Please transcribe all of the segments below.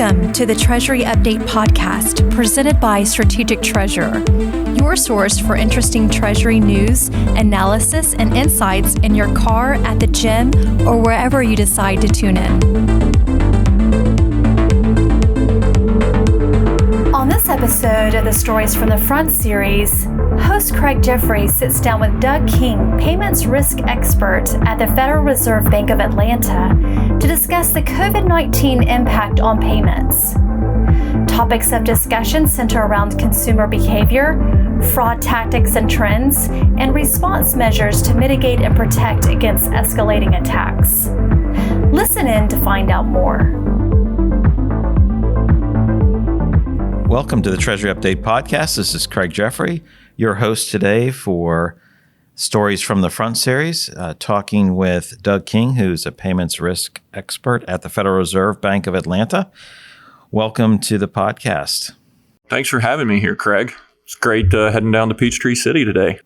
Welcome to the Treasury Update podcast presented by Strategic Treasurer, your source for interesting Treasury news, analysis, and insights in your car, at the gym, or wherever you decide to tune in. On this episode of the Stories from the Front series, host Craig Jeffery sits down with Doug King, payments risk expert at the Federal Reserve Bank of Atlanta, to discuss the COVID-19 impact on payments. Topics of discussion center around consumer behavior, fraud tactics and trends, and response measures to mitigate and protect against escalating attacks. Listen in to find out more. Welcome to the Treasury Update podcast. This is Craig Jeffery, your host today for Stories from the Front series, talking with Doug King, who's a payments risk expert at the Federal Reserve Bank of Atlanta. Welcome to the podcast. Thanks for having me here, Craig. It's great heading down to Peachtree City today.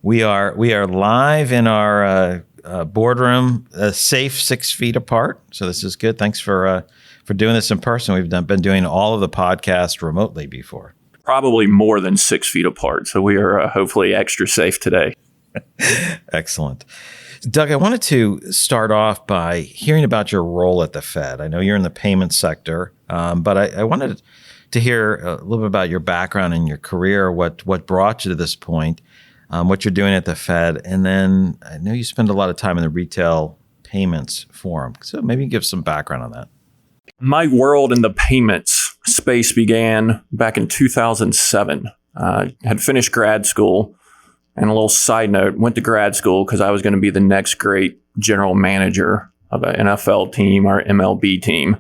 We are live in our boardroom, safe 6 feet apart. So this is good. Thanks for doing this in person. We've been doing all of the podcasts remotely before. Probably more than 6 feet apart. So we are hopefully extra safe today. Excellent. Doug, I wanted to start off by hearing about your role at the Fed. I know you're in the payment sector, but I wanted to hear a little bit about your background and your career, what brought you to this point, what you're doing at the Fed. And then I know you spend a lot of time in the retail payments forum. So maybe give some background on that. My world in the payments space began back in 2007. Had finished grad school, and a little side note, went to grad school because I was going to be the next great general manager of an NFL team or MLB team.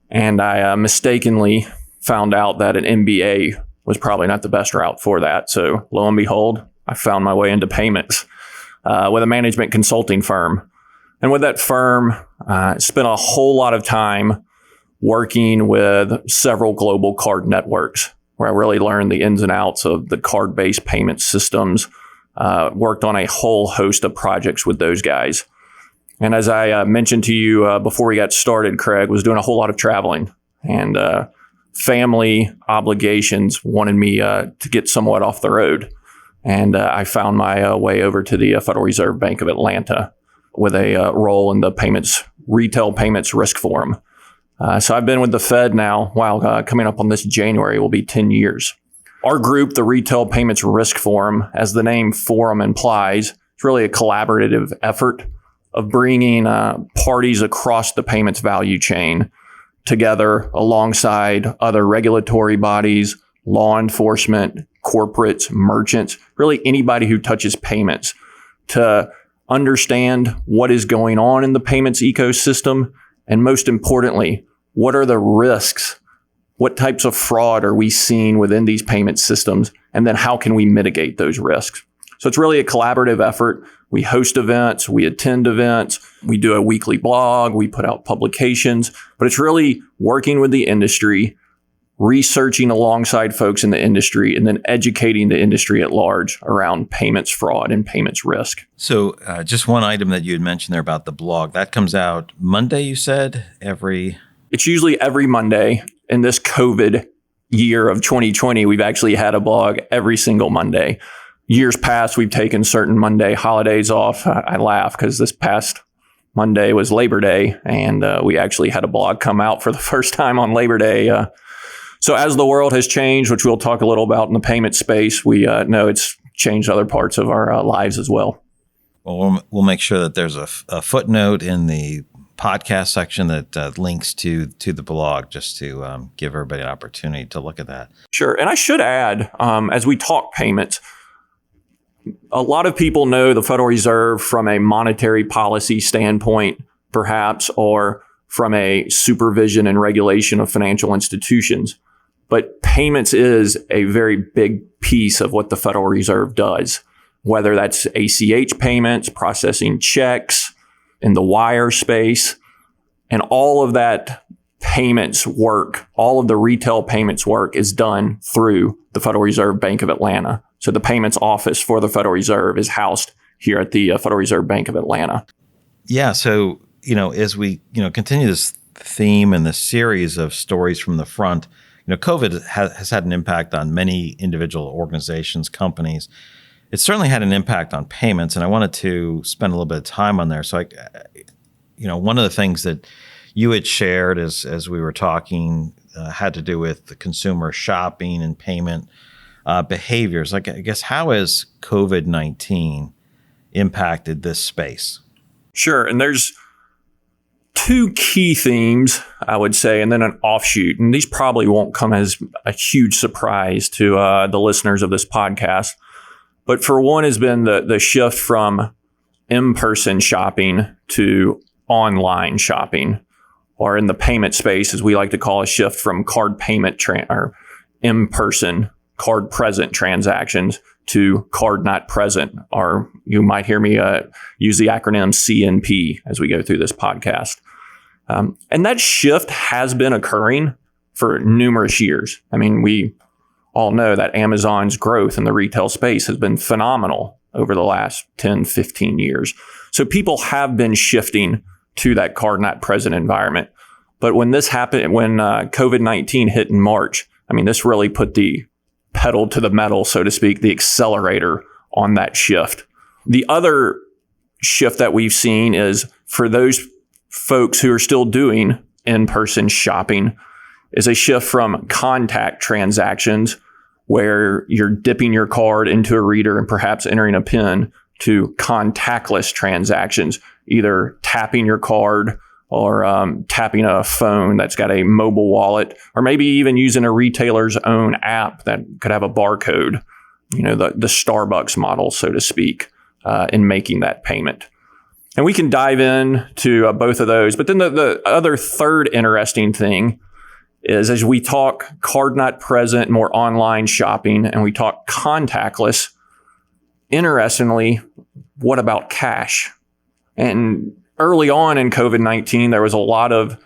And I mistakenly found out that an MBA was probably not the best route for that. So lo and behold, I found my way into payments with a management consulting firm. And with that firm, spent a whole lot of time working with several global card networks, where I really learned the ins and outs of the card-based payment systems, worked on a whole host of projects with those guys. And as I mentioned to you before we got started, Craig, was doing a whole lot of traveling, and family obligations wanted me to get somewhat off the road. And I found my way over to the Federal Reserve Bank of Atlanta with a role in the retail payments risk forum. So I've been with the Fed now, coming up on this January will be 10 years. Our group, the Retail Payments Risk Forum, as the name forum implies, it's really a collaborative effort of bringing parties across the payments value chain together alongside other regulatory bodies, law enforcement, corporates, merchants, really anybody who touches payments, to understand what is going on in the payments ecosystem, and most importantly, what are the risks? What types of fraud are we seeing within these payment systems? And then how can we mitigate those risks? So it's really a collaborative effort. We host events, we attend events, we do a weekly blog, we put out publications, but it's really working with the industry, researching alongside folks in the industry, and then educating the industry at large around payments fraud and payments risk. So just one item that you had mentioned there about the blog, that comes out Monday, you said, It's usually every Monday. In this COVID year of 2020, we've actually had a blog every single Monday. Years past, we've taken certain Monday holidays off. I laugh because this past Monday was Labor Day, and we actually had a blog come out for the first time on Labor Day. So as the world has changed, which we'll talk a little about in the payment space, we know it's changed other parts of our lives as well. Well, we'll make sure that there's a footnote in the podcast section that links to the blog, just to give everybody an opportunity to look at that. Sure. And I should add, as we talk payments, a lot of people know the Federal Reserve from a monetary policy standpoint, perhaps, or from a supervision and regulation of financial institutions. But payments is a very big piece of what the Federal Reserve does, whether that's ACH payments, processing checks in the wire space, and all of that payments work, all of the retail payments work is done through the Federal Reserve Bank of Atlanta. So the payments office for the Federal Reserve is housed here at the Federal Reserve Bank of Atlanta. Yeah. So, as we, continue this theme in the series of stories from the front. COVID has had an impact on many individual organizations, companies. It certainly had an impact on payments, and I wanted to spend a little bit of time on there. So, one of the things that you had shared as we were talking had to do with the consumer shopping and payment behaviors. Like, I guess, how has COVID-19 impacted this space? Sure. And there's two key themes, I would say, and then an offshoot. And these probably won't come as a huge surprise to the listeners of this podcast. But for one has been the shift from in-person shopping to online shopping, or in the payment space, as we like to call a shift from card payment or in-person card present transactions to card not present, or you might hear me use the acronym CNP as we go through this podcast. And that shift has been occurring for numerous years. I mean, we all know that Amazon's growth in the retail space has been phenomenal over the last 10, 15 years. So people have been shifting to that card not present environment. But when this happened, when COVID-19 hit in March, I mean, this really put the pedal to the metal, so to speak, the accelerator on that shift. The other shift that we've seen is for those folks who are still doing in-person shopping is a shift from contact transactions where you're dipping your card into a reader and perhaps entering a PIN to contactless transactions, either tapping your card or tapping a phone that's got a mobile wallet, or maybe even using a retailer's own app that could have a barcode, the Starbucks model, so to speak, in making that payment. And we can dive in to both of those. But then the other third interesting thing is, as we talk card not present, more online shopping, and we talk contactless, interestingly, what about cash? And early on in COVID-19, there was a lot of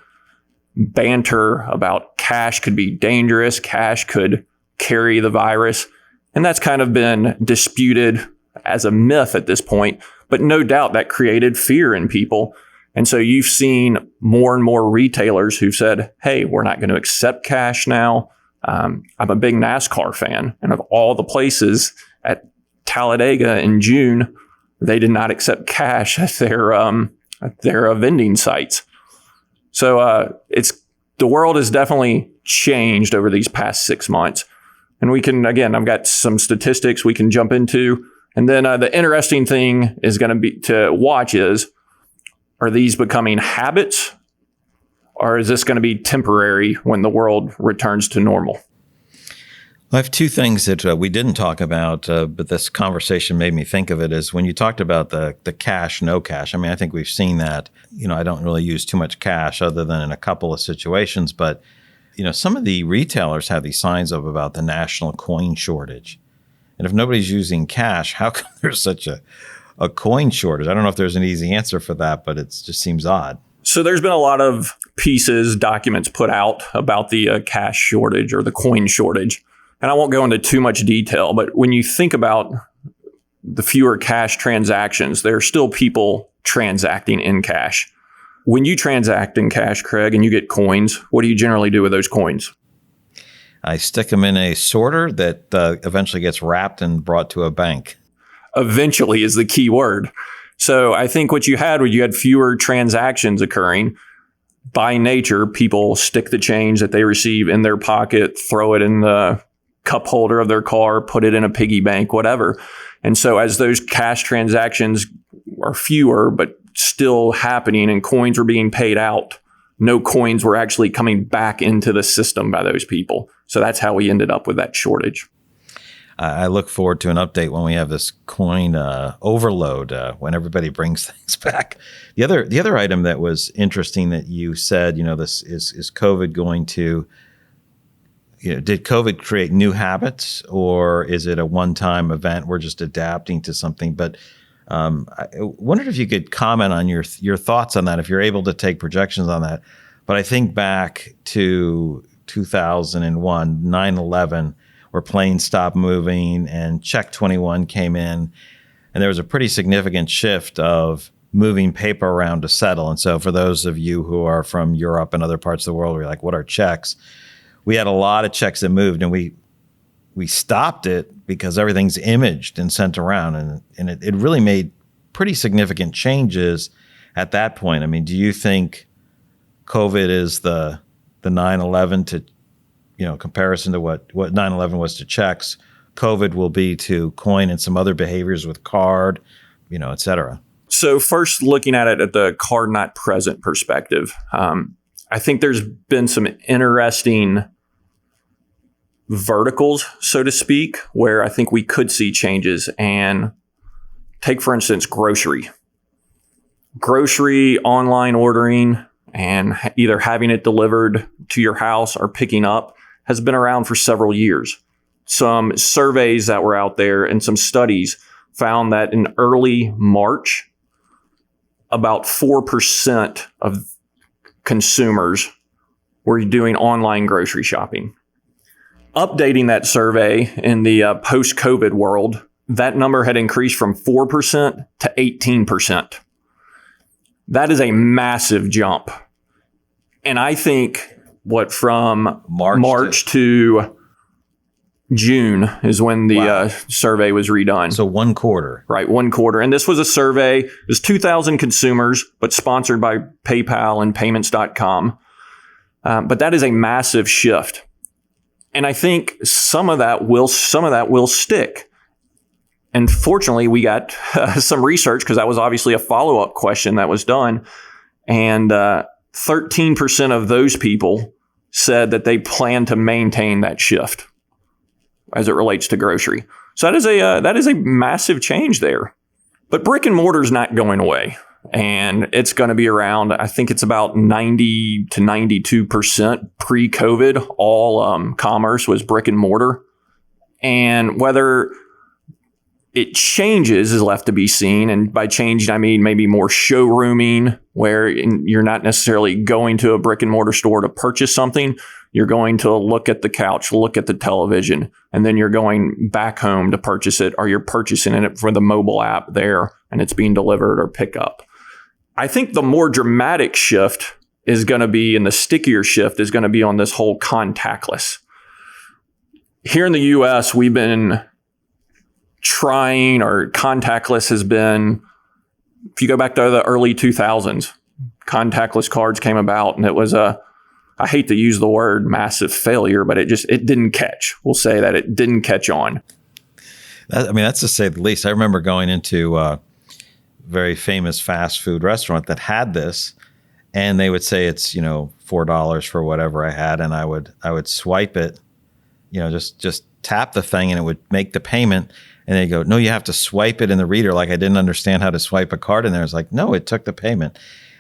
banter about cash could be dangerous, cash could carry the virus. And that's kind of been disputed as a myth at this point. But no doubt that created fear in people. And so you've seen more and more retailers who've said, hey, we're not going to accept cash now. I'm a big NASCAR fan. And of all the places at Talladega in June, they did not accept cash at their vending sites. So the world has definitely changed over these past 6 months. And we can, again, I've got some statistics we can jump into. And then the interesting thing is going to be to watch is, are these becoming habits, or is this going to be temporary when the world returns to normal? I have two things that we didn't talk about, but this conversation made me think of it, is when you talked about the cash, no cash. I mean, I think we've seen that. I don't really use too much cash other than in a couple of situations, but some of the retailers have these signs up about the national coin shortage. And if nobody's using cash, how come there's such a coin shortage? I don't know if there's an easy answer for that, but it just seems odd. So there's been a lot of documents put out about the cash shortage or the coin shortage. And I won't go into too much detail, but when you think about the fewer cash transactions, there are still people transacting in cash. When you transact in cash, Craig, and you get coins, what do you generally do with those coins? I stick them in a sorter that eventually gets wrapped and brought to a bank. Eventually is the key word. So I think what you had fewer transactions occurring. By nature, people stick the change that they receive in their pocket, throw it in the cup holder of their car, put it in a piggy bank, whatever. And so as those cash transactions are fewer, but still happening and coins were being paid out, no coins were actually coming back into the system by those people. So that's how we ended up with that shortage. I look forward to an update when we have this coin overload, when everybody brings things back. The other item that was interesting that you said, this is COVID going to, did COVID create new habits, or is it a one-time event? We're just adapting to something. But I wondered if you could comment on your thoughts on that, if you're able to take projections on that. But I think back to 2001, 9/11, where planes stopped moving and Check 21 came in. And there was a pretty significant shift of moving paper around to settle. And so for those of you who are from Europe and other parts of the world, we're like, what are checks? We had a lot of checks that moved, and we stopped it because everything's imaged and sent around. And it really made pretty significant changes at that point. I mean, do you think COVID is the 9/11 to, comparison to what 9/11 was to checks, COVID will be to coin and some other behaviors with card, et cetera? So first, looking at it at the card not present perspective, I think there's been some interesting verticals, so to speak, where I think we could see changes. And take, for instance, grocery online ordering and either having it delivered to your house or picking up has been around for several years. Some surveys that were out there and some studies found that in early March, about 4% of consumers were doing online grocery shopping. Updating that survey in the post-COVID world, that number had increased from 4% to 18%. That is a massive jump. And I think from March to June is when the survey was redone. So 1 quarter. Right, 1 quarter. And this was a survey. It was 2,000 consumers, but sponsored by PayPal and payments.com. But that is a massive shift. And I think some of that will stick. And fortunately, we got some research, because that was obviously a follow-up question that was done. And 13% of those people said that they plan to maintain that shift as it relates to grocery. So that is a massive change there. But brick and mortar is not going away. And it's going to be around, I think it's about 90 to 92% pre-COVID. All commerce was brick and mortar. And whether it changes is left to be seen. And by changing, I mean maybe more showrooming, where you're not necessarily going to a brick and mortar store to purchase something. You're going to look at the couch, look at the television, and then you're going back home to purchase it, or you're purchasing it for the mobile app there and it's being delivered or pick up. I think the more dramatic shift is going to be, and the stickier shift is going to be on this whole contactless. Here in the US, we've been trying, or contactless has been, if you go back to the early 2000s, contactless cards came about, and it was I hate to use the word massive failure, but it didn't catch. We'll say that it didn't catch on. That's to say the least. I remember going into a very famous fast food restaurant that had this, and they would say it's, $4 for whatever I had. And I would swipe it, just tap the thing, and it would make the payment. And they go, no, you have to swipe it in the reader. Like I didn't understand how to swipe a card in there. I was like, no, it took the payment.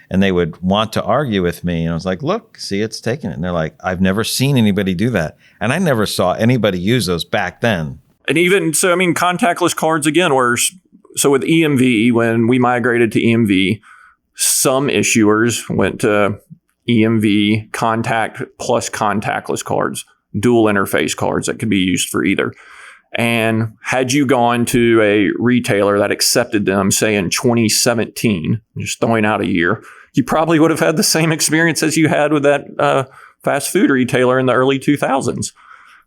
And they would want to argue with me. And I was like, look, see, it's taking it. And they're like, I've never seen anybody do that. And I never saw anybody use those back then. And even so, contactless cards again so with EMV, when we migrated to EMV, some issuers went to EMV, contact plus contactless cards, dual interface cards that could be used for either. And had you gone to a retailer that accepted them, say in 2017, just throwing out a year, you probably would have had the same experience as you had with that fast food retailer in the early 2000s.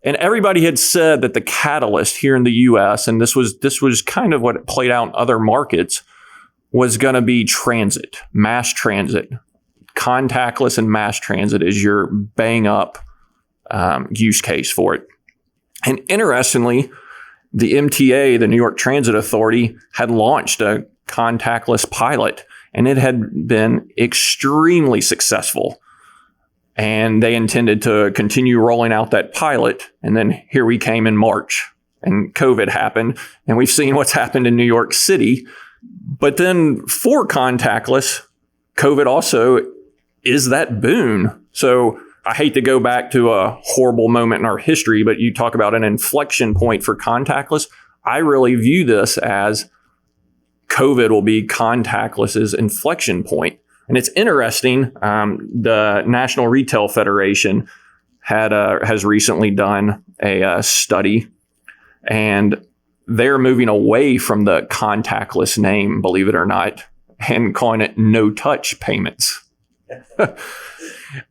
And everybody had said that the catalyst here in the US, and this was kind of what played out in other markets, was going to be transit, mass transit. Contactless and mass transit is your bang up use case for it. And interestingly, the MTA, the New York Transit Authority, had launched a contactless pilot, and it had been extremely successful. And they intended to continue rolling out that pilot. And then here we came in March, and COVID happened, and we've seen what's happened in New York City. But then for contactless, COVID also is that boon. So I hate to go back to a horrible moment in our history, but you talk about an inflection point for contactless. I really view this as COVID will be contactless's inflection point. And it's interesting. The National Retail Federation has recently done a study, and they're moving away from the contactless name, believe it or not. and calling it no-touch payments.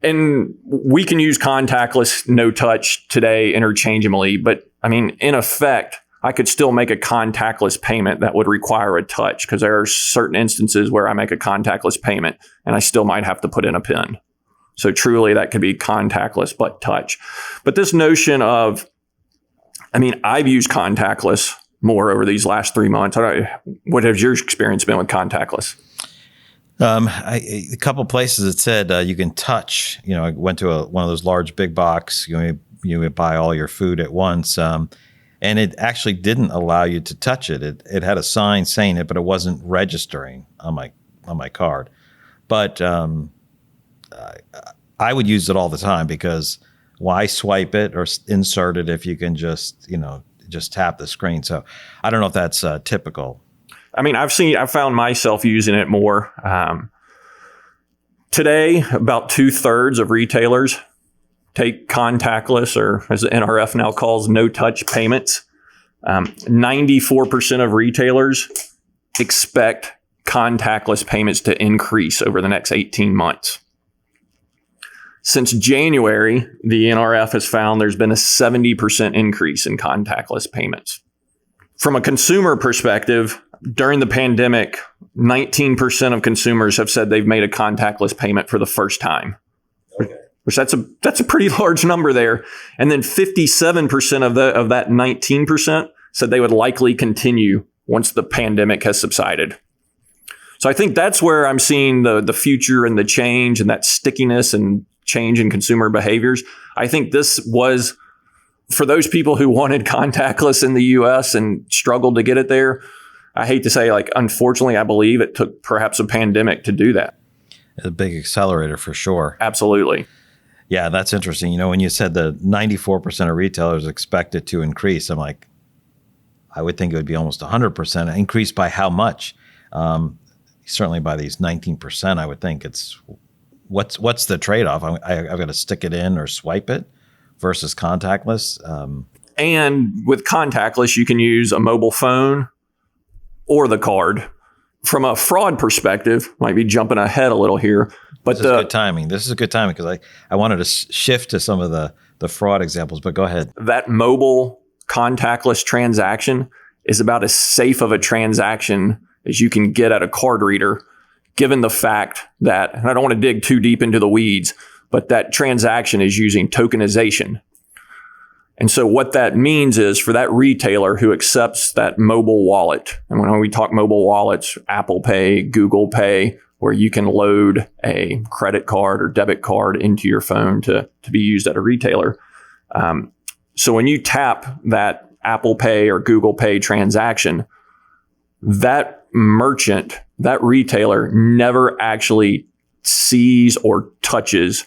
And we can use contactless, no-touch today interchangeably, but I mean, in effect, I could still make a contactless payment that would require a touch, because there are certain instances where I make a contactless payment and I still might have to put in a PIN. So truly that could be contactless but touch. But this notion of, I mean, I've used contactless more over these last 3 months. What has your experience been with contactless? A couple places it said you can touch. You know, I went to one of those large big box. You would buy all your food at once, and it actually didn't allow you to touch it. It had a sign saying it, but it wasn't registering on my card. But I would use it all the time, because why swipe it or insert it if you can just tap the screen? So I don't know if that's typical. I mean, I've found myself using it more. Today, about 2/3 of retailers take contactless, or as the NRF now calls, no-touch payments. 94% of retailers expect contactless payments to increase over the next 18 months. Since January, the NRF has found there's been a 70% increase in contactless payments. From a consumer perspective, during the pandemic, 19% of consumers have said they've made a contactless payment for the first time. Okay. Which that's a pretty large number there. And then 57% of that 19% said they would likely continue once the pandemic has subsided. So I think that's where I'm seeing the future and the change and that stickiness and change in consumer behaviors. I think this was, for those people who wanted contactless in the US and struggled to get it there, I hate to say, unfortunately, I believe it took perhaps a pandemic to do that. A big accelerator for sure. Absolutely. Yeah, that's interesting. When you said the 94% of retailers expect it to increase, I'm like, I would think it would be almost 100%. Increase by how much? Certainly by these 19%, I would think it's, what's the trade-off? I've got to stick it in or swipe it versus contactless. And with contactless, you can use a mobile phone or the card. From a fraud perspective, might be jumping ahead a little here, but this is good timing. This is a good timing, because I wanted to shift to some of the fraud examples, but go ahead. That mobile contactless transaction is about as safe of a transaction as you can get at a card reader, given the fact that, and I don't want to dig too deep into the weeds, but that transaction is using tokenization. And so what that means is, for that retailer who accepts that mobile wallet, and when we talk mobile wallets, Apple Pay, Google Pay, where you can load a credit card or debit card into your phone to be used at a retailer. So when you tap that Apple Pay or Google Pay transaction, that merchant, that retailer never actually sees or touches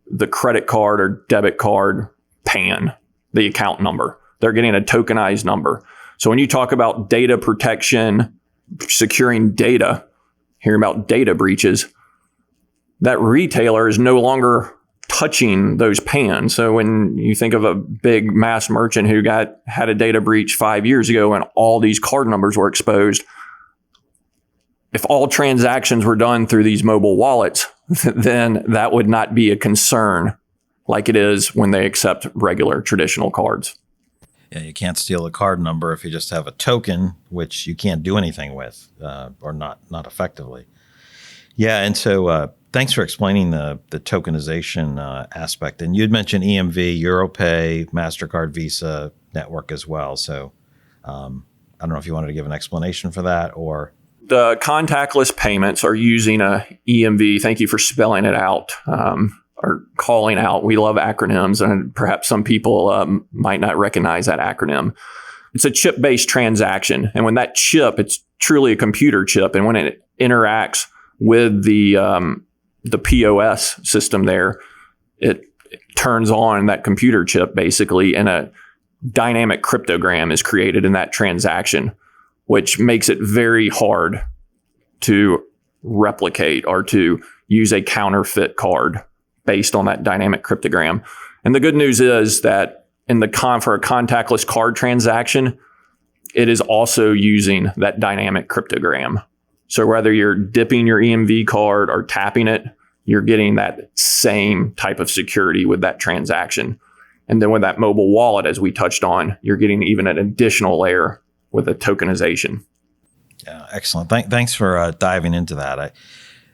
the credit card or debit card PAN, the account number. They're getting a tokenized number. So when you talk about data protection, securing data, hearing about data breaches, that retailer is no longer touching those PANs. So when you think of a big mass merchant who had a data breach 5 years ago and all these card numbers were exposed, if all transactions were done through these mobile wallets, then that would not be a concern like it is when they accept regular traditional cards. Yeah, you can't steal a card number if you just have a token, which you can't do anything with, or not effectively. Yeah, and so thanks for explaining the tokenization aspect. And you'd mentioned EMV, Europay, MasterCard, Visa network as well. So I don't know if you wanted to give an explanation for that, or... The contactless payments are using a EMV. Thank you for spelling it out. Or calling out. We love acronyms, and perhaps some people might not recognize that acronym. It's a chip-based transaction. And when that chip, it's truly a computer chip. And when it interacts with the POS system there, it turns on that computer chip basically, and a dynamic cryptogram is created in that transaction, which makes it very hard to replicate or to use a counterfeit card based on that dynamic cryptogram. And the good news is that for a contactless card transaction, it is also using that dynamic cryptogram. So whether you're dipping your EMV card or tapping it, you're getting that same type of security with that transaction. And then with that mobile wallet, as we touched on, you're getting even an additional layer with the tokenization. Yeah, excellent. Thanks for diving into that.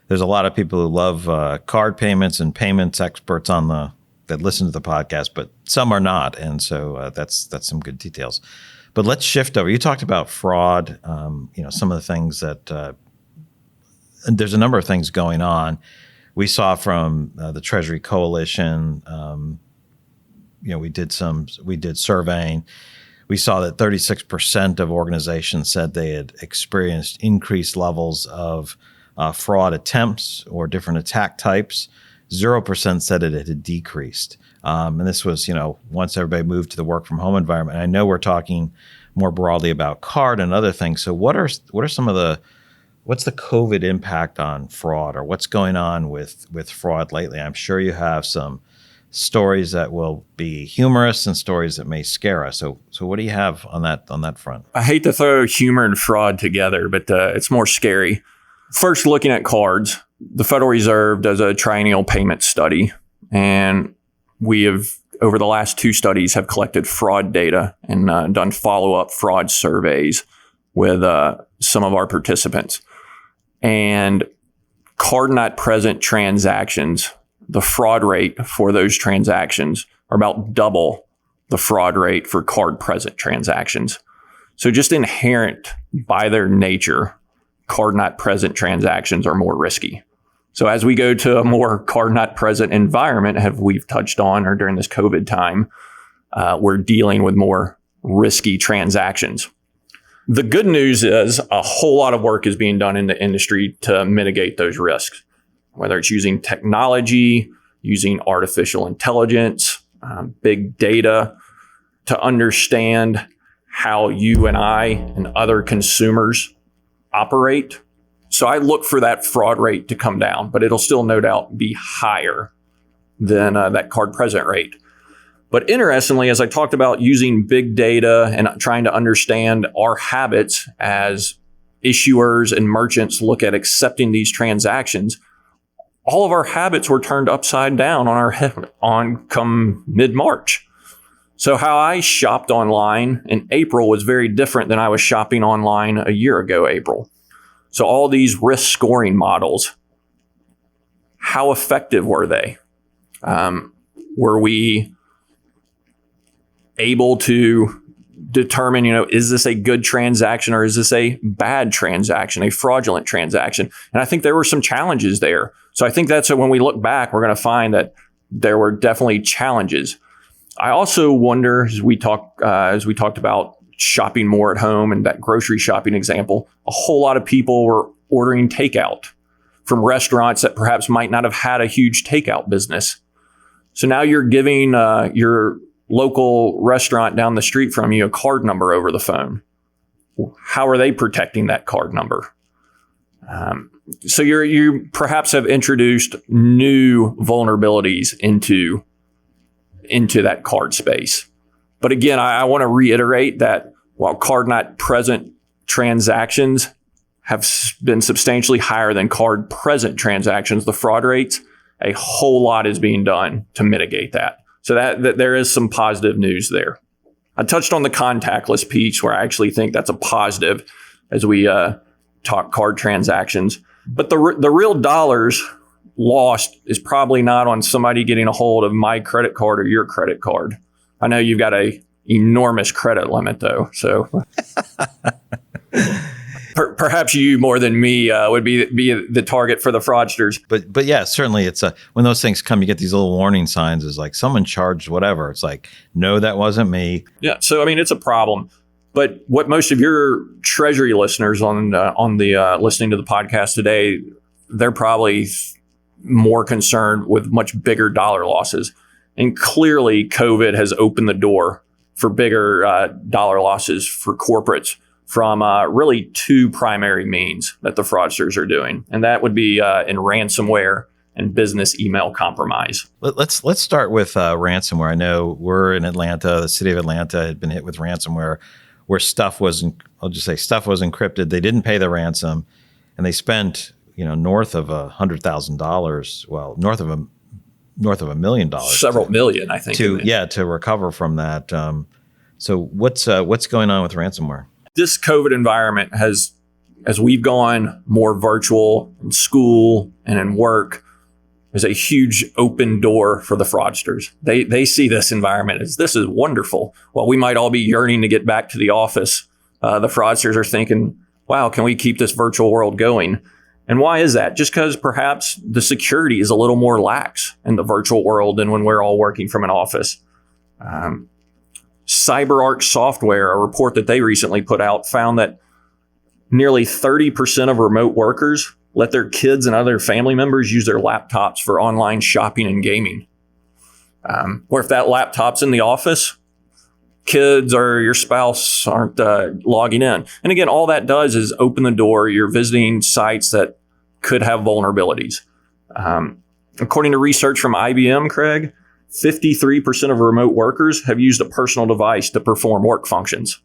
There's a lot of people who love card payments and payments experts that listen to the podcast, but some are not, and so that's some good details. But let's shift over. You talked about fraud. Some of the things that there's a number of things going on. We saw from the Treasury Coalition. We did surveying. We saw that 36% of organizations said they had experienced increased levels of fraud attempts or different attack types. 0% said it had decreased. And this was, once everybody moved to the work from home environment. And I know we're talking more broadly about card and other things. So what are some of what's the COVID impact on fraud, or what's going on with fraud lately? I'm sure you have some stories that will be humorous and stories that may scare us. So what do you have on that front? I hate to throw humor and fraud together, but it's more scary. First, looking at cards, the Federal Reserve does a triennial payment study, and we have, over the last 2 studies, have collected fraud data and done follow-up fraud surveys with some of our participants. And card not present transactions, the fraud rate for those transactions are about double the fraud rate for card present transactions. So just inherent by their nature, card not present transactions are more risky. So as we go to a more card not present environment, we've touched on, or during this COVID time, we're dealing with more risky transactions. The good news is a whole lot of work is being done in the industry to mitigate those risks, whether it's using technology, using artificial intelligence, big data, to understand how you and I and other consumers operate. So I look for that fraud rate to come down, but it'll still no doubt be higher than that card present rate. But interestingly, as I talked about using big data and trying to understand our habits as issuers and merchants look at accepting these transactions, all of our habits were turned upside down on come mid-March. So how I shopped online in April was very different than I was shopping online a year ago, April. So all these risk scoring models, how effective were they? Were we able to determine, is this a good transaction or is this a bad transaction, a fraudulent transaction? And I think there were some challenges there. So I think that's when we look back, we're going to find that there were definitely challenges. I also wonder, as we talked about shopping more at home and that grocery shopping example, a whole lot of people were ordering takeout from restaurants that perhaps might not have had a huge takeout business. So now you're giving your local restaurant down the street from you a card number over the phone. How are they protecting that card number? So you perhaps have introduced new vulnerabilities into that card space. But again, I want to reiterate that while card not present transactions have been substantially higher than card present transactions, the fraud rates, a whole lot is being done to mitigate that. So that there is some positive news there. I touched on the contactless piece, where I actually think that's a positive as we talk card transactions. But the real dollars lost is probably not on somebody getting a hold of my credit card or your credit card. I know you've got a enormous credit limit, though. So perhaps you more than me would be the target for the fraudsters. But yeah, certainly it's when those things come, you get these little warning signs. Is like someone charged whatever. It's like, no, that wasn't me. Yeah. So I mean, it's a problem. But what most of your Treasury listeners on the listening to the podcast today, they're probably more concerned with much bigger dollar losses. And clearly, COVID has opened the door for bigger dollar losses for corporates from really 2 primary means that the fraudsters are doing. And that would be in ransomware and business email compromise. Let's start with ransomware. I know we're in Atlanta. The city of Atlanta had been hit with ransomware where stuff was encrypted. They didn't pay the ransom. and they spent north of $100,000. Well, north of $1 million. Several million, I think. To recover from that. So what's going on with ransomware? This COVID environment has, as we've gone more virtual in school and in work, is a huge open door for the fraudsters. They see this environment as this is wonderful. While we might all be yearning to get back to the office, the fraudsters are thinking, wow, can we keep this virtual world going? And why is that? Just because perhaps the security is a little more lax in the virtual world than when we're all working from an office. CyberArk Software, a report that they recently put out, found that nearly 30% of remote workers let their kids and other family members use their laptops for online shopping and gaming. Or if that laptop's in the office, kids or your spouse aren't logging in. And again, all that does is open the door. You're visiting sites that could have vulnerabilities. According to research from IBM, Craig, 53% of remote workers have used a personal device to perform work functions.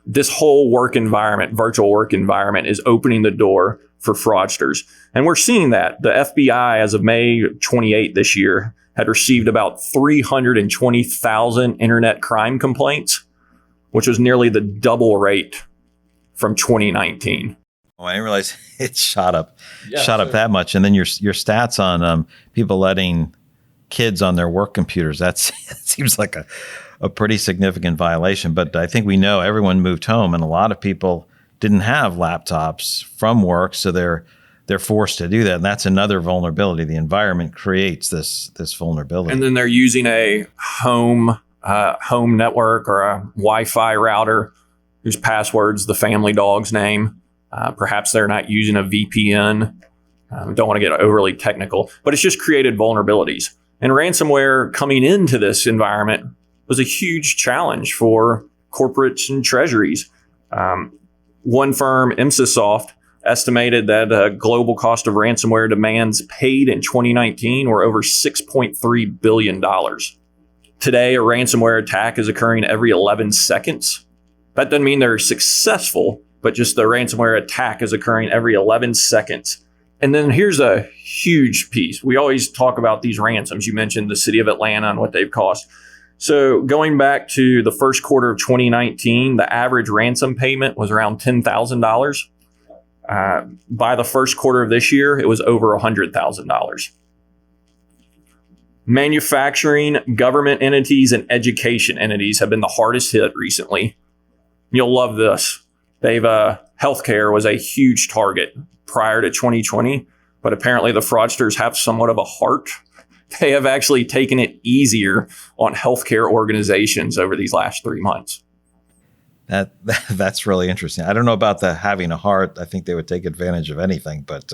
This whole work environment, virtual work environment, is opening the door for fraudsters. And we're seeing that. The FBI, as of May 28 this year, had received about 320,000 internet crime complaints, which was nearly the double rate from 2019. Oh, I didn't realize it shot up that much. And then your stats on people letting kids on their work computers, that seems like a pretty significant violation. But I think we know everyone moved home, and a lot of people didn't have laptops from work, so they're forced to do that. And that's another vulnerability. The environment creates this vulnerability. And then they're using a home network or a Wi-Fi router whose password's the family dog's name. Perhaps they're not using a VPN. Don't want to get overly technical, but it's just created vulnerabilities. And ransomware coming into this environment was a huge challenge for corporates and treasuries. One firm, ImsaSoft, estimated that global cost of ransomware demands paid in 2019 were over $6.3 billion. Today, a ransomware attack is occurring every 11 seconds. That doesn't mean they're successful, but just the ransomware attack is occurring every 11 seconds. And then here's a huge piece. We always talk about these ransoms. You mentioned the city of Atlanta and what they've cost. So going back to the first quarter of 2019, the average ransom payment was around $10,000. By the first quarter of this year, it was over $100,000. Manufacturing, government entities, and education entities have been the hardest hit recently. You'll love this. Healthcare was a huge target prior to 2020, but apparently the fraudsters have somewhat of a heart. They have actually taken it easier on healthcare organizations over these last 3 months. That's really interesting. I don't know about the having a heart. I think they would take advantage of anything, but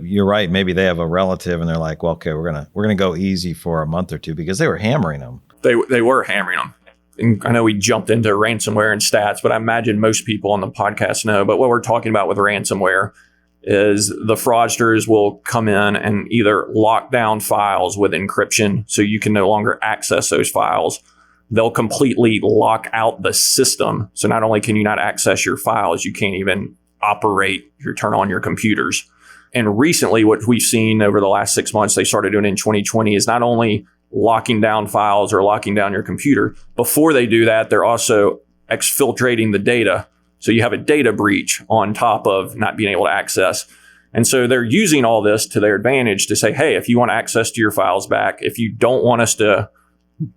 you're right. Maybe they have a relative and they're like, well, okay, we're gonna go easy for a month or two, because they were hammering them. They were hammering them. And I know we jumped into ransomware and stats, but I imagine most people on the podcast know. But what we're talking about with ransomware is the fraudsters will come in and either lock down files with encryption so you can no longer access those files. They'll completely lock out the system. So not only can you not access your files, you can't even turn on your computers. And recently, what we've seen over the last 6 months, they started doing in 2020, is not only locking down files or locking down your computer. Before they do that, they're also exfiltrating the data. So you have a data breach on top of not being able to access. And so they're using all this to their advantage to say, hey, if you want access to your files back, if you don't want us to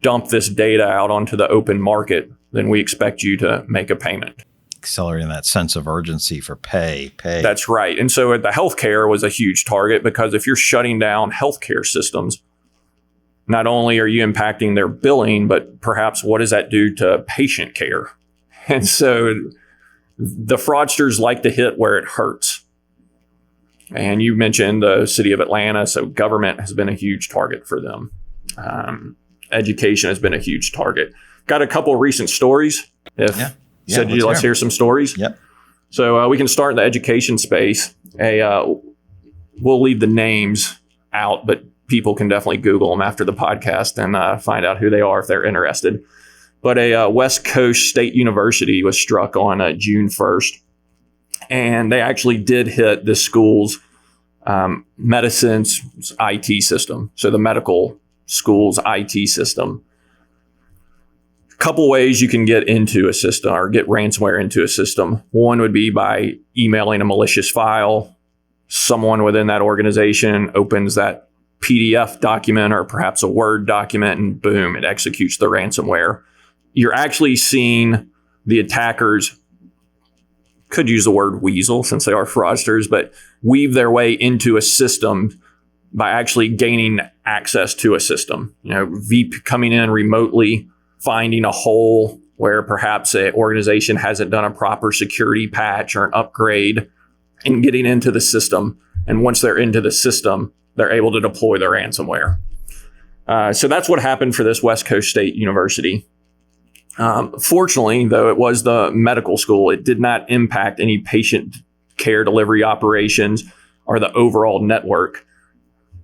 dump this data out onto the open market, then we expect you to make a payment. Accelerating that sense of urgency for pay. That's right. And so the healthcare was a huge target, because if you're shutting down healthcare systems, not only are you impacting their billing, but perhaps what does that do to patient care? And so the fraudsters like to hit where it hurts. And you mentioned the city of Atlanta, so government has been a huge target for them. Education has been a huge target. Got a couple of recent stories. Let's hear some stories. Yep. So we can start in the education space. We'll leave the names out, but people can definitely Google them after the podcast and find out who they are if they're interested. But a West Coast State University was struck on June 1st. And they actually did hit the school's medicine's IT system. So the medical school's IT system. A couple ways you can get into a system or get ransomware into a system. One would be by emailing a malicious file. Someone within that organization opens that PDF document or perhaps a Word document, and boom, it executes the ransomware. You're actually seeing the attackers, could use the word weasel since they are fraudsters, but weave their way into a system by actually gaining access to a system. VP coming in remotely, finding a hole where perhaps an organization hasn't done a proper security patch or an upgrade, and getting into the system. And once they're into the system, they're able to deploy their ransomware. So that's what happened for this West Coast State University. Fortunately, though it was the medical school, it did not impact any patient care delivery operations or the overall network.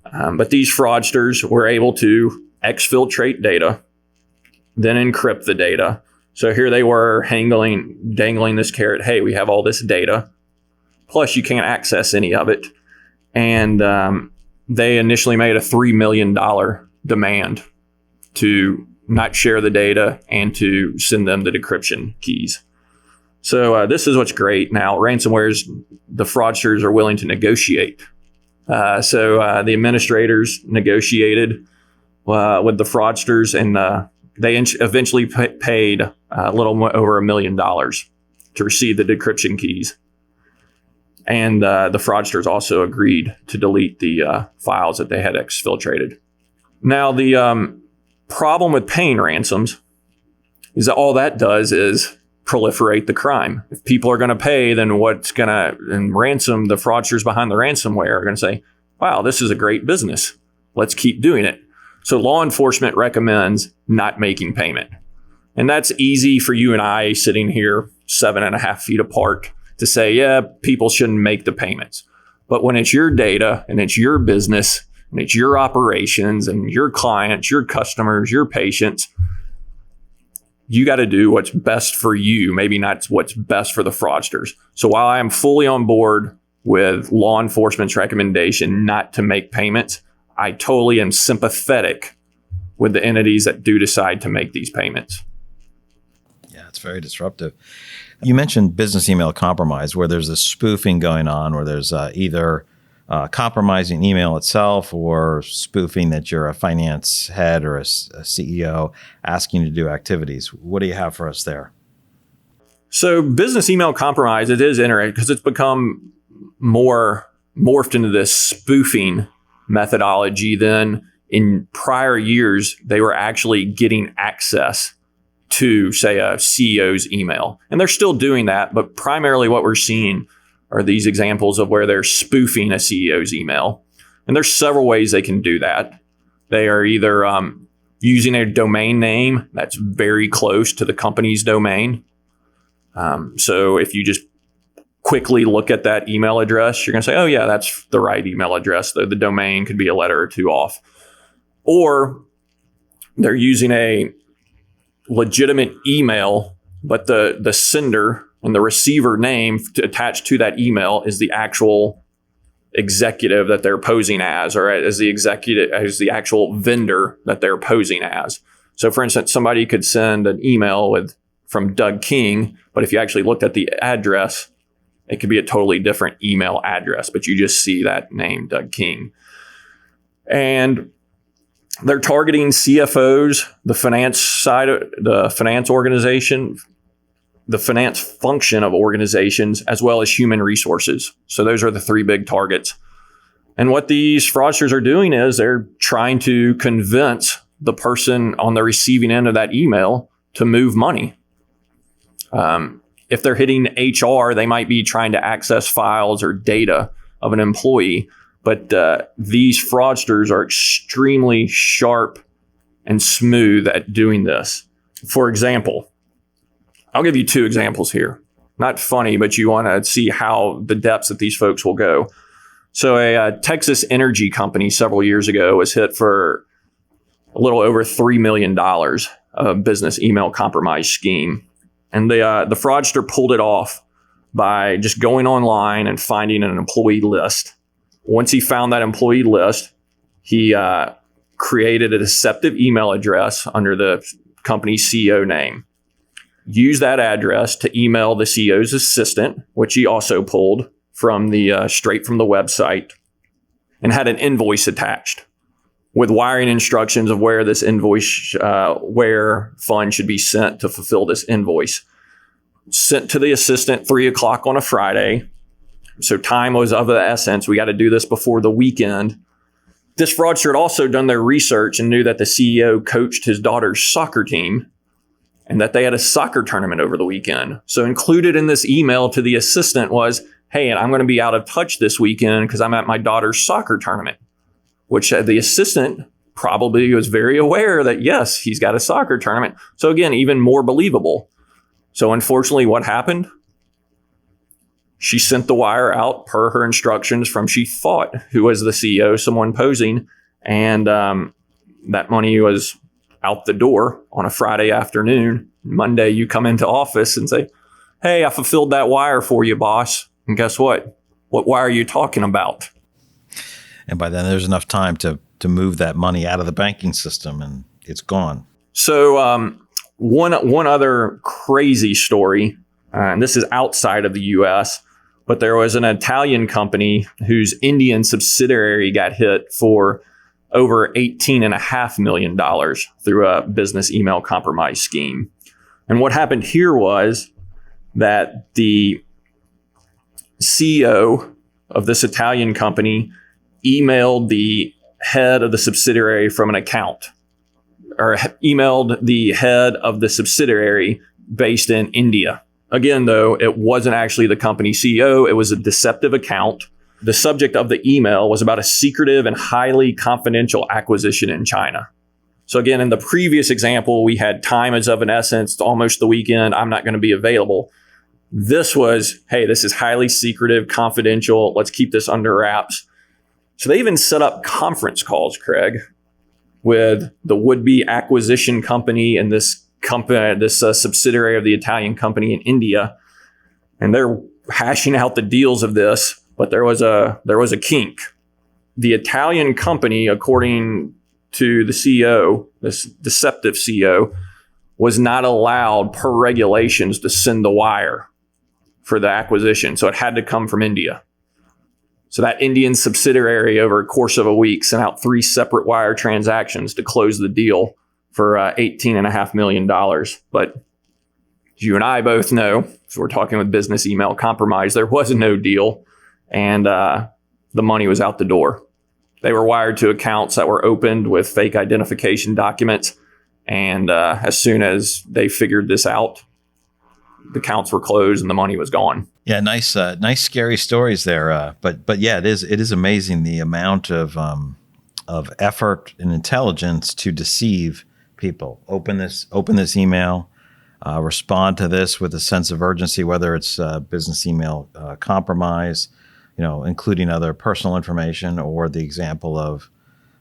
But these fraudsters were able to exfiltrate data, then encrypt the data. So here they were dangling this carrot. Hey, we have all this data, plus you can't access any of it. And they initially made a $3 million demand to not share the data and to send them the decryption keys. So this is what's great. Now, the fraudsters are willing to negotiate. So the administrators negotiated with the fraudsters, and they eventually paid a little over $1 million to receive the decryption keys. And the fraudsters also agreed to delete the files that they had exfiltrated. Now, the problem with paying ransoms is that all that does is proliferate the crime. If people are going to pay, then ransom, the fraudsters behind the ransomware are going to say, wow, this is a great business. Let's keep doing it. So law enforcement recommends not making payment. And that's easy for you and I sitting here 7.5 feet apart to say, yeah, people shouldn't make the payments. But when it's your data and it's your business and it's your operations and your clients, your customers, your patients, you got to do what's best for you, maybe not what's best for the fraudsters. So while I am fully on board with law enforcement's recommendation not to make payments, I totally am sympathetic with the entities that do decide to make these payments. Yeah, it's very disruptive. You mentioned business email compromise, where there's a spoofing going on, where there's either compromising email itself or spoofing that you're a finance head or a CEO asking you to do activities. What do you have for us there? So business email compromise, it is interesting because it's become more morphed into this spoofing methodology than in prior years. They were actually getting access to, say, a CEO's email. And they're still doing that, but primarily what we're seeing are these examples of where they're spoofing a CEO's email. And there's several ways they can do that. They are either using a domain name that's very close to the company's domain. So if you just quickly look at that email address, you're going to say, oh, yeah, that's the right email address, though the domain could be a letter or two off. Or they're using a legitimate email, but the sender and the receiver name attached to that email is the actual executive that they're posing as, or as the actual vendor that they're posing as. So for instance, somebody could send an email from Doug King, but if you actually looked at the address, it could be a totally different email address, but you just see that name, Doug King. And they're targeting CFOs, the finance side of the finance organization, the finance function of organizations, as well as human resources. So those are the three big targets. And what these fraudsters are doing is they're trying to convince the person on the receiving end of that email to move money. If they're hitting HR, they might be trying to access files or data of an employee. But these fraudsters are extremely sharp and smooth at doing this. For example, I'll give you 2 examples here. Not funny, but you want to see how the depths that these folks will go. So a Texas energy company several years ago was hit for a little over $3 million of business email compromise scheme. And the fraudster pulled it off by just going online and finding an employee list. Once he found that employee list, he created a deceptive email address under the company's CEO name. Used that address to email the CEO's assistant, which he also pulled from the straight from the website, and had an invoice attached with wiring instructions of where this invoice, where funds should be sent to fulfill this invoice. Sent to the assistant 3:00 on a Friday. So time was of the essence. We got to do this before the weekend. This fraudster had also done their research and knew that the CEO coached his daughter's soccer team and that they had a soccer tournament over the weekend. So included in this email to the assistant was, hey, I'm going to be out of touch this weekend because I'm at my daughter's soccer tournament, which the assistant probably was very aware that, yes, he's got a soccer tournament. So again, even more believable. So unfortunately, what happened? She sent the wire out per her instructions from she thought who was the CEO, someone posing, and that money was out the door on a Friday afternoon. Monday, you come into office and say, hey, I fulfilled that wire for you, boss. And guess what? What wire are you talking about? And by then, there's enough time to move that money out of the banking system, and it's gone. So one other crazy story, and this is outside of the U.S., but there was an Italian company whose Indian subsidiary got hit for over $18.5 million through a business email compromise scheme. And what happened here was that the CEO of this Italian company emailed the head of the subsidiary from an account, or emailed the head of the subsidiary based in India. Again, though, it wasn't actually the company CEO. It was a deceptive account. The subject of the email was about a secretive and highly confidential acquisition in China. So again, in the previous example, we had time is of an essence, it's almost the weekend, I'm not going to be available. This was, hey, this is highly secretive, confidential, let's keep this under wraps. So they even set up conference calls, Craig, with the would-be acquisition company and this company, this subsidiary of the Italian company in India, and they're hashing out the deals of this. But there was a kink. The Italian company, according to the CEO, this deceptive CEO, was not allowed per regulations to send the wire for the acquisition, so it had to come from India. So that Indian subsidiary, over a course of a week, sent out 3 separate wire transactions to close the deal for $18.5 million. But you and I both know, so we're talking with business email compromise, there was no deal, and the money was out the door. They were wired to accounts that were opened with fake identification documents, and as soon as they figured this out, the accounts were closed and the money was gone. Yeah, nice, scary stories there. But yeah, it is amazing the amount of effort and intelligence to deceive people. Open this email, respond to this with a sense of urgency, whether it's business email compromise, including other personal information, or the example of,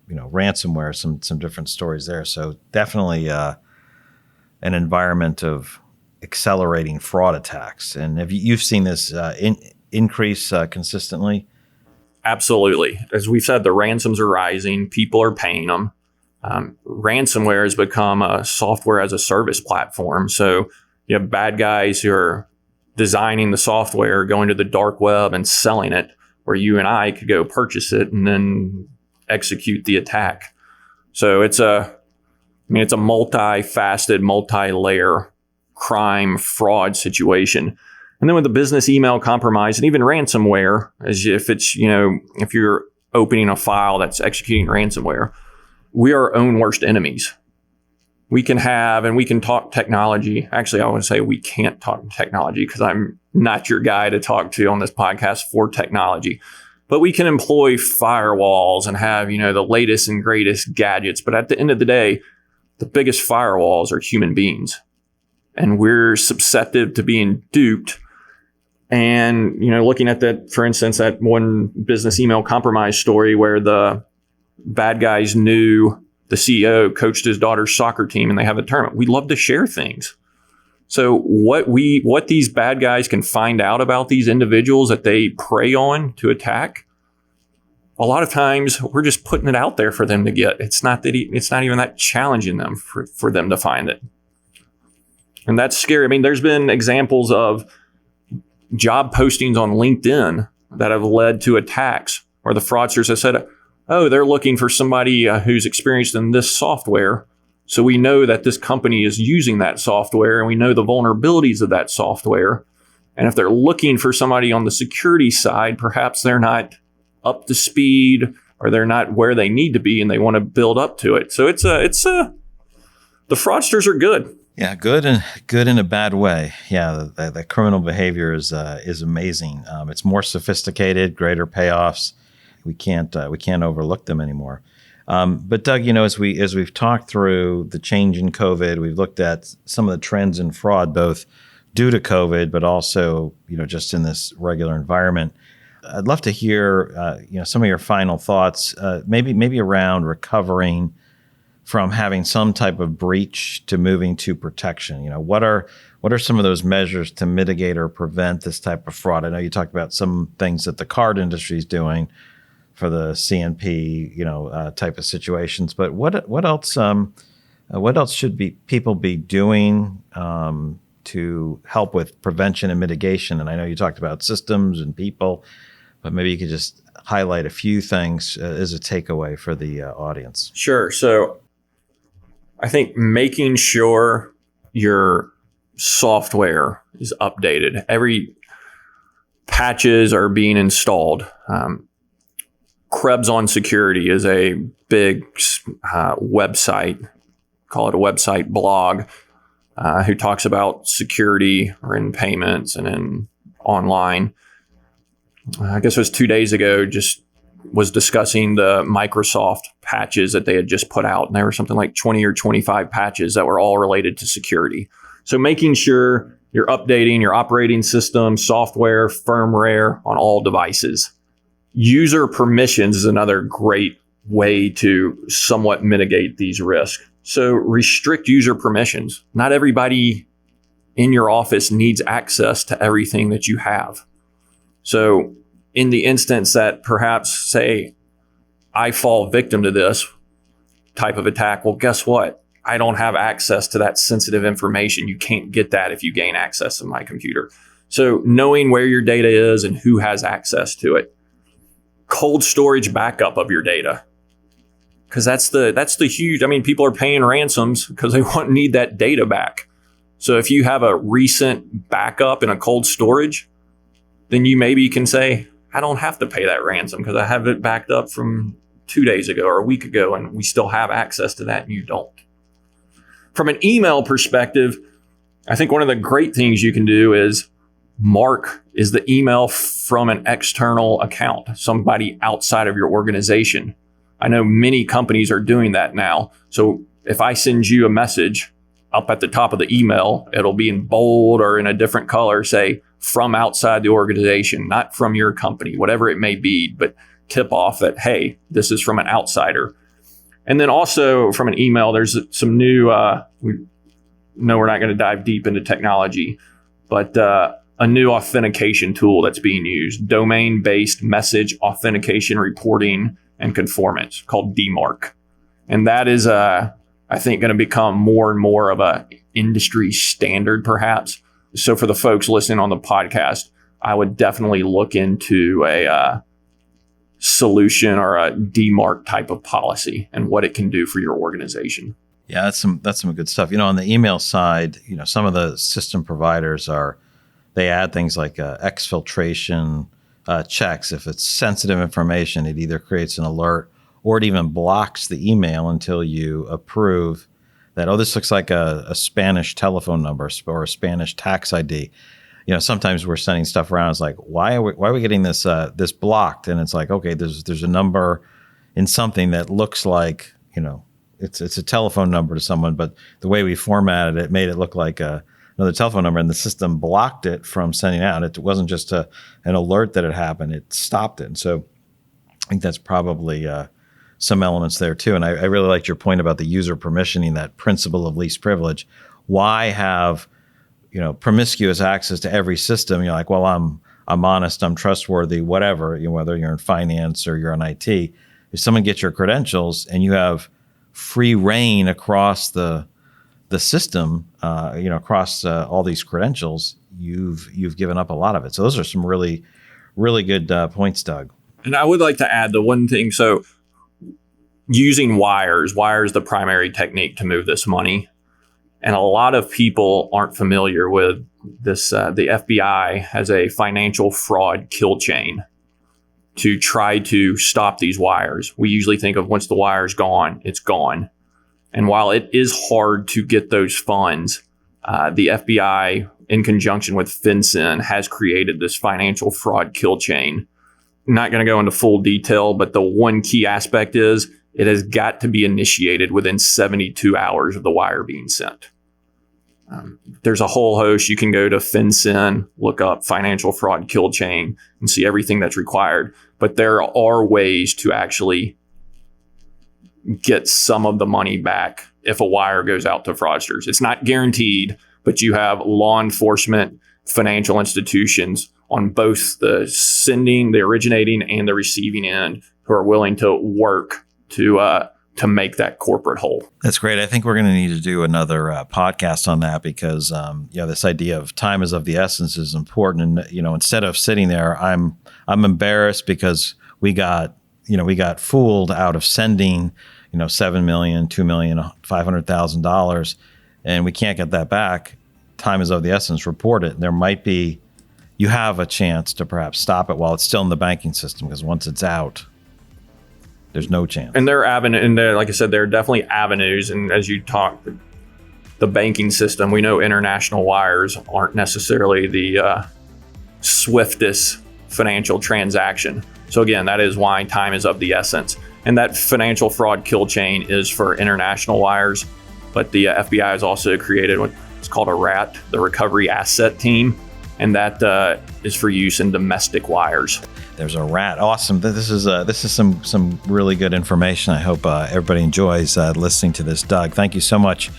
ransomware. Some different stories there. So definitely an environment of accelerating fraud attacks. And have you've seen this increase consistently? Absolutely. As we've said, the ransoms are rising. People are paying them. Ransomware has become a software as a service platform. So you have bad guys who are designing the software, going to the dark web and selling it, where you and I could go purchase it and then execute the attack. So it's a multifaceted, multi-layer crime fraud situation. And then with the business email compromise and even ransomware, as if it's, if you're opening a file that's executing ransomware, we are our own worst enemies. We can talk technology. Actually, I would say we can't talk technology because I'm not your guy to talk to on this podcast for technology. But we can employ firewalls and have, the latest and greatest gadgets. But at the end of the day, the biggest firewalls are human beings. And we're susceptible to being duped. And, looking at that, for instance, that one business email compromise story where the bad guys knew the CEO coached his daughter's soccer team and they have a tournament. We love to share things. So what these bad guys can find out about these individuals that they prey on to attack, a lot of times we're just putting it out there for them to get. It's not even that challenging them for them to find it. And that's scary. I mean, there's been examples of job postings on LinkedIn that have led to attacks where the fraudsters have said, oh, they're looking for somebody who's experienced in this software. So we know that this company is using that software and we know the vulnerabilities of that software. And if they're looking for somebody on the security side, perhaps they're not up to speed or they're not where they need to be and they want to build up to it. So the fraudsters are good. Yeah, good in a bad way. Yeah, the criminal behavior is amazing. It's more sophisticated, greater payoffs. We can't overlook them anymore. But Doug, as we've talked through the change in COVID, we've looked at some of the trends in fraud, both due to COVID, but also just in this regular environment. I'd love to hear some of your final thoughts, maybe around recovering from having some type of breach to moving to protection. What are some of those measures to mitigate or prevent this type of fraud? I know you talked about some things that the card industry is doing for the CNP, type of situations. But what else should people be doing to help with prevention and mitigation? And I know you talked about systems and people, but maybe you could just highlight a few things as a takeaway for the audience. Sure. So I think making sure your software is updated. Every patches are being installed. Krebs on Security is a big website, call it a website blog, who talks about security or in payments and in online. I guess it was 2 days ago, just was discussing the Microsoft patches that they had just put out. And there were something like 20 or 25 patches that were all related to security. So making sure you're updating your operating system, software, firmware on all devices. User permissions is another great way to somewhat mitigate these risks. So restrict user permissions. Not everybody in your office needs access to everything that you have. So in the instance that perhaps, say, I fall victim to this type of attack, well, guess what? I don't have access to that sensitive information. You can't get that if you gain access to my computer. So knowing where your data is and who has access to it. Cold storage backup of your data. Because that's the huge, people are paying ransoms because they need that data back. So if you have a recent backup in a cold storage, then you maybe can say, I don't have to pay that ransom because I have it backed up from 2 days ago or a week ago, and we still have access to that and you don't. From an email perspective, I think one of the great things you can do is mark is the email from an external account, somebody outside of your organization. I know many companies are doing that now. So if I send you a message up at the top of the email, it'll be in bold or in a different color, say from outside the organization, not from your company, whatever it may be, but tip off that, hey, this is from an outsider. And then also from an email, there's some new, we know we're not going to dive deep into technology, but a new authentication tool that's being used, domain-based message authentication reporting and conformance, called DMARC. And that is, I think, going to become more and more of a industry standard, perhaps. So for the folks listening on the podcast, I would definitely look into a solution or a DMARC type of policy and what it can do for your organization. Yeah, that's some good stuff. On the email side, some of the system providers they add things like exfiltration checks. If it's sensitive information, it either creates an alert or it even blocks the email until you approve that, this looks like a Spanish telephone number or a Spanish tax ID. Sometimes we're sending stuff around. It's like, why are we getting this blocked? And it's like, okay, there's a number in something that looks like, it's a telephone number to someone, but the way we formatted it made it look like another telephone number, and the system blocked it from sending out. It wasn't just an alert that it happened; it stopped it. And so, I think that's probably some elements there too. And I really liked your point about the user permissioning, that principle of least privilege. Why have promiscuous access to every system. You're like, well, I'm honest, I'm trustworthy, whatever, whether you're in finance or you're in IT. If someone gets your credentials and you have free reign across the system, across all these credentials, you've given up a lot of it. So those are some really, really good points, Doug. And I would like to add the one thing. So using wires the primary technique to move this money. And a lot of people aren't familiar with this. The FBI has a financial fraud kill chain to try to stop these wires. We usually think of once the wire's gone, it's gone. And while it is hard to get those funds, the FBI, in conjunction with FinCEN, has created this financial fraud kill chain. I'm not going to go into full detail, but the one key aspect is it has got to be initiated within 72 hours of the wire being sent. There's a whole host. You can go to FinCEN, look up financial fraud kill chain, and see everything that's required. But there are ways to actually get some of the money back if a wire goes out to fraudsters. It's not guaranteed, but you have law enforcement, financial institutions on both the sending, the originating, and the receiving end who are willing to work to make that corporate whole. That's great. I think we're going to need to do another podcast on that because, this idea of time is of the essence is important. And, instead of sitting there, I'm embarrassed because we got fooled out of sending, $7 million, $2 million, $500,000, and we can't get that back. Time is of the essence. Report it. You have a chance to perhaps stop it while it's still in the banking system, because once it's out, there's no chance. And like I said, there are definitely avenues. And as you talk, the banking system, we know international wires aren't necessarily the swiftest financial transaction. So again, that is why time is of the essence. And that financial fraud kill chain is for international wires. But the FBI has also created what's called a RAT, the Recovery Asset Team. And that is for use in domestic wires. There's a RAT. Awesome. This is some really good information. I hope everybody enjoys listening to this. Doug, thank you so much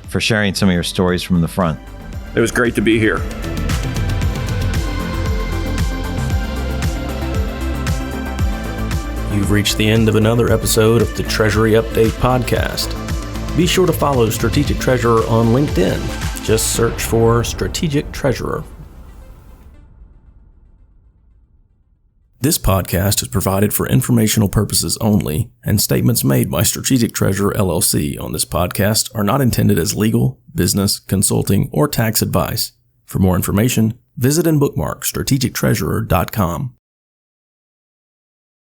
for sharing some of your stories from the front. It was great to be here. You've reached the end of another episode of the Treasury Update podcast. Be sure to follow Strategic Treasurer on LinkedIn. Just search for Strategic Treasurer. This podcast is provided for informational purposes only, and statements made by Strategic Treasurer LLC on this podcast are not intended as legal, business, consulting, or tax advice. For more information, visit and bookmark strategictreasurer.com.